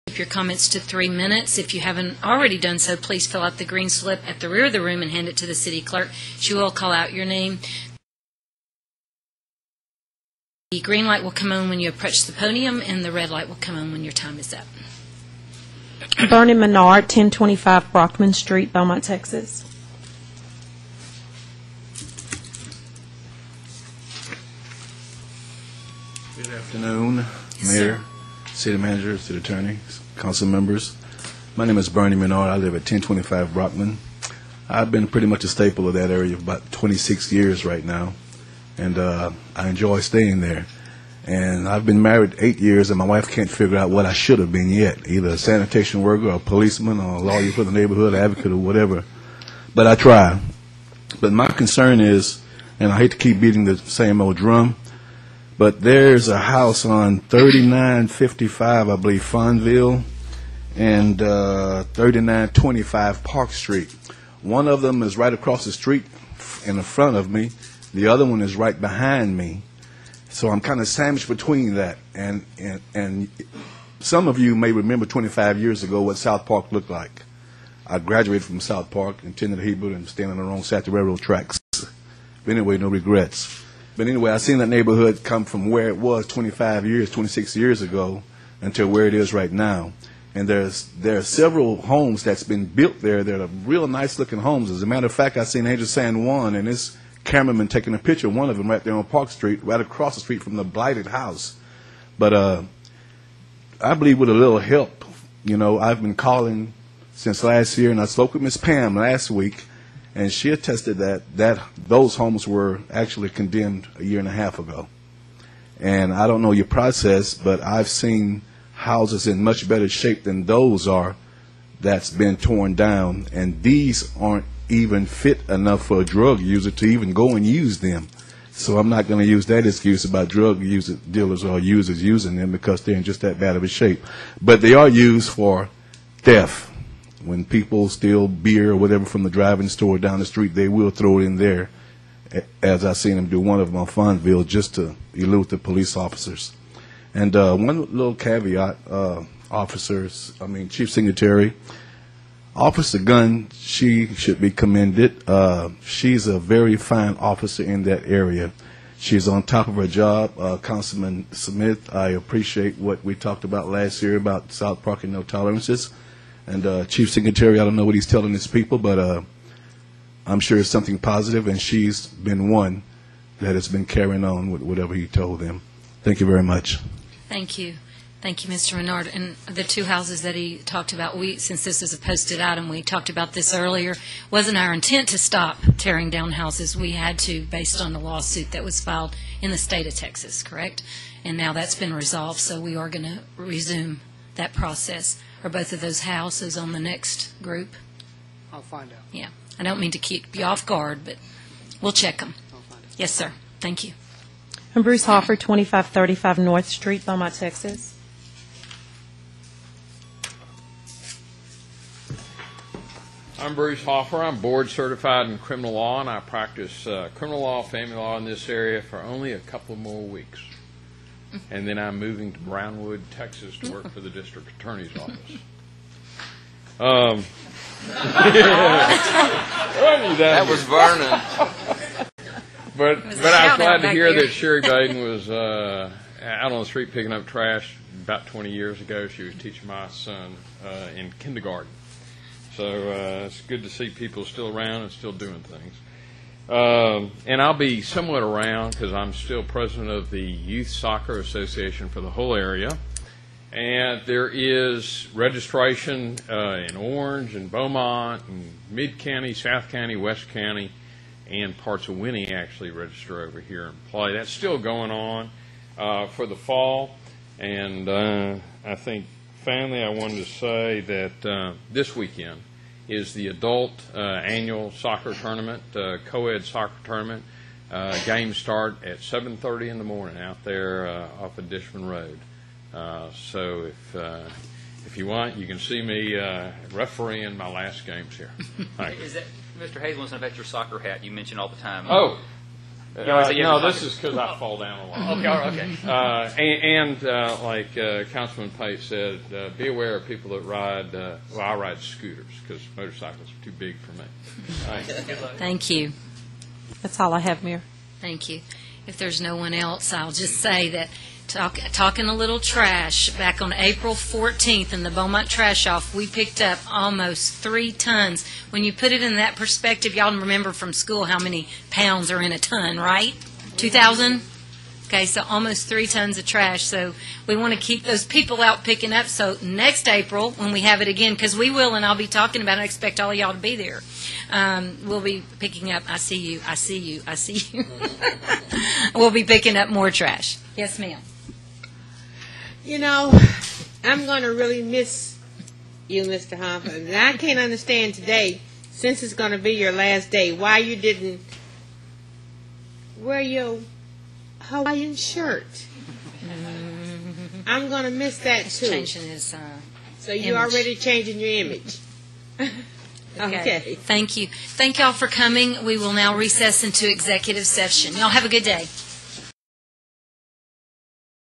Keep your comments to 3 minutes. If you haven't already done so, please fill out the green slip at the rear of the room and hand it to the city clerk. She will call out your name. The green light will come on when you approach the podium, and the red light will come on when your time is up. Bernie Menard, 1025 Brockman Street, Beaumont, Texas. Good afternoon, Yes, Mayor, sir. City Manager, City Attorney, Council members. My name is Bernie Menard. I live at 1025 Brockman. I've been pretty much a staple of that area for about 26 years right now, and I enjoy staying there. And I've been married 8 years, and my wife can't figure out what I should have been yet, either a sanitation worker or a policeman or a lawyer for the neighborhood, advocate or whatever. But I try. But my concern is, and I hate to keep beating the same old drum, but there's a house on 3955, I believe, Fonville, and 3925 Park Street. One of them is right across the street in the front of me. The other one is right behind me. So I'm kind of sandwiched between that. And some of you may remember 25 years ago what South Park looked like. I graduated from South Park, attended Hebrew, and staying on the wrong side of the railroad tracks. But anyway, no regrets. But anyway, I seen that neighborhood come from where it was 25 years, 26 years ago, until where it is right now. And there are several homes that's been built there that are real nice-looking homes. As a matter of fact, I seen Angel San Juan and this cameraman taking a picture of one of them right there on Park Street, right across the street from the blighted house. But I believe with a little help, I've been calling since last year, and I spoke with Miss Pam last week, and she attested that those homes were actually condemned a year and a half ago. And I don't know your process, but I've seen houses in much better shape than those are that's been torn down, and these aren't even fit enough for a drug user to even go and use them. So I'm not going to use that excuse about drug dealers or users using them because they're in just that bad of a shape. But they are used for theft. When people steal beer or whatever from the driving store down the street, they will throw it in there, as I've seen them do one of them on Fonville, just to elude the police officers. And one little caveat, Chief Secretary, Officer Gunn, she should be commended. She's a very fine officer in that area. She's on top of her job. Councilman Smith, I appreciate what we talked about last year about South Park and no tolerances. And Chief Secretary, I don't know what he's telling his people, but I'm sure it's something positive, and she's been one that has been carrying on with whatever he told them. Thank you very much. Thank you. Thank you, Mr. Menard. And the two houses that he talked about, since this is a posted item, we talked about this earlier, wasn't our intent to stop tearing down houses. We had to, based on the lawsuit that was filed in the state of Texas, correct? And now that's been resolved, so we are going to resume that process. Are both of those houses on the next group? I'll find out. Yeah. I don't mean to keep you off guard, but we'll check them. I'll find out. Yes, sir. Thank you. And Bruce Hoffer, 2535 North Street, Beaumont, Texas. I'm Bruce Hoffer. I'm board certified in criminal law, and I practice criminal law, family law in this area for only a couple more weeks. And then I'm moving to Brownwood, Texas to work for the district attorney's office. That was Vernon. But I was glad to hear that Sherry Baden was out on the street picking up trash about 20 years ago. She was teaching my son in kindergarten. So it's good to see people still around and still doing things. And I'll be somewhat around because I'm still president of the Youth Soccer Association for the whole area. And there is registration in Orange and Beaumont and Mid-County, South County, West County, and parts of Winnie actually register over here and play. That's still going on for the fall. And I think, finally, I wanted to say that this weekend is the adult annual soccer tournament, co-ed soccer tournament. Games start at 7:30 in the morning out there off of Dishman Road. So if you want, you can see me refereeing my last games here. Is that, Mr. Hayes wants to know about your soccer hat you mention all the time? Oh, No, this is because I fall down a lot. Okay, all right, okay. Like Councilman Pate said, be aware of people that ride. I ride scooters because motorcycles are too big for me. All right. Thank you. That's all I have, Mayor. Thank you. If there's no one else, I'll just say that talking a little trash, back on April 14th in the Beaumont Trash Off, we picked up almost 3 tons. When you put it in that perspective, y'all remember from school how many pounds are in a ton, right? 2,000? Okay, so almost 3 tons of trash. So we want to keep those people out picking up. So next April, when we have it again, because we will, and I'll be talking about it, I expect all of y'all to be there. We'll be picking up, I see you. We'll be picking up more trash. Yes, ma'am. You know, I'm going to really miss you, Mr. Humper. And I can't understand today, since it's going to be your last day, why you didn't wear your Hawaiian shirt. I'm going to miss that, too. Changing his So you're image. already changing your image. Okay. Thank you. Thank y'all for coming. We will now recess into executive session. Y'all have a good day.